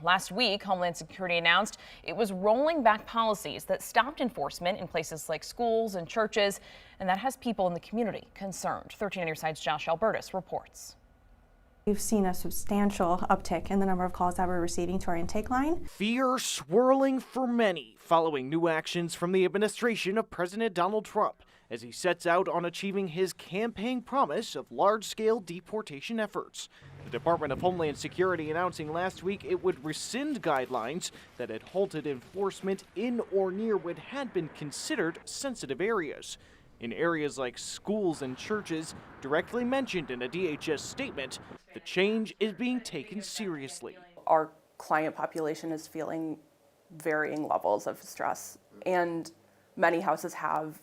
Last week, Homeland Security announced it was rolling back policies that stopped enforcement in places like schools and churches, and that has people in the community concerned. 13 on your side's Josh Albertus reports. We've seen a substantial uptick in the number of calls that we're receiving to our intake line. Fear swirling for many following new actions from the administration of President Donald Trump as he sets out on achieving his campaign promise of large-scale deportation efforts. The Department of Homeland Security announcing last week it would rescind guidelines that had halted enforcement in or near what had been considered sensitive areas. In areas like schools and churches, directly mentioned in a DHS statement, the change is being taken seriously. Our client population is feeling varying levels of stress, and many houses have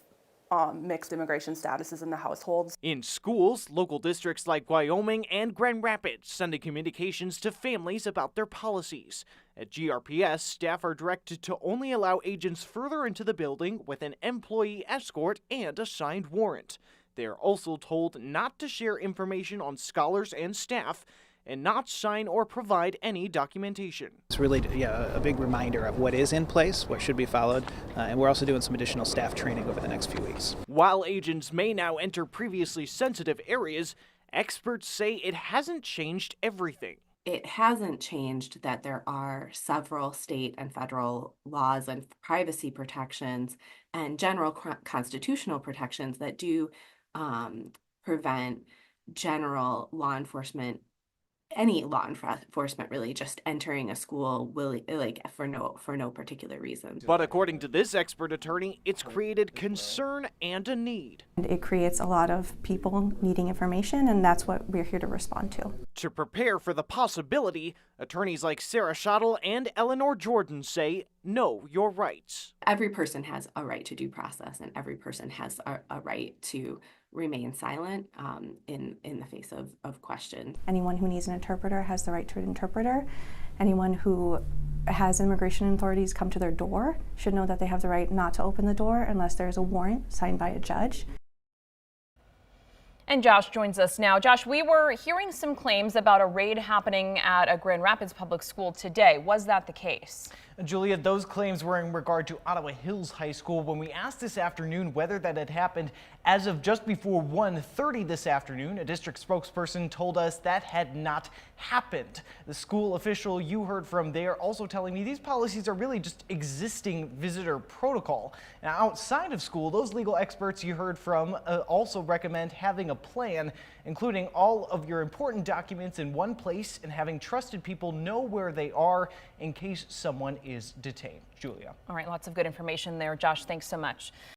mixed immigration statuses in the households. In schools, local districts like Wyoming and Grand Rapids sending communications to families about their policies. At GRPS, staff are directed to only allow agents further into the building with an employee escort and a signed warrant. They are also told not to share information on scholars and staff and not sign or provide any documentation. It's really a big reminder of what is in place, what should be followed, and we're also doing some additional staff training over the next few weeks. While agents may now enter previously sensitive areas, experts say it hasn't changed everything. It hasn't changed that there are several state and federal laws and privacy protections and general constitutional protections that do prevent general law enforcement, any law enforcement really, just entering a school for no particular reason. But according to this expert attorney, it's created concern and a need. It creates a lot of people needing information, and that's what we're here to respond to. To prepare for the possibility, attorneys like Sarah Schottel and Eleanor Jordan say, know your rights. Every person has a right to due process, and every person has a right to remain silent in the face of questions. Anyone who needs an interpreter has the right to an interpreter. Anyone who has immigration authorities come to their door should know that they have the right not to open the door unless there is a warrant signed by a judge. And Josh joins us now. Josh, we were hearing some claims about a raid happening at a Grand Rapids public school today. Was that the case? Julia, those claims were in regard to Ottawa Hills High School. When we asked this afternoon whether that had happened as of just before 1:30 this afternoon, a district spokesperson told us that had not happened. The school official you heard from there also telling me these policies are really just existing visitor protocol. Now, outside of school, those legal experts you heard from also recommend having a plan, including all of your important documents in one place and having trusted people know where they are in case someone is detained. Julia. All right, lots of good information there. Josh, thanks so much.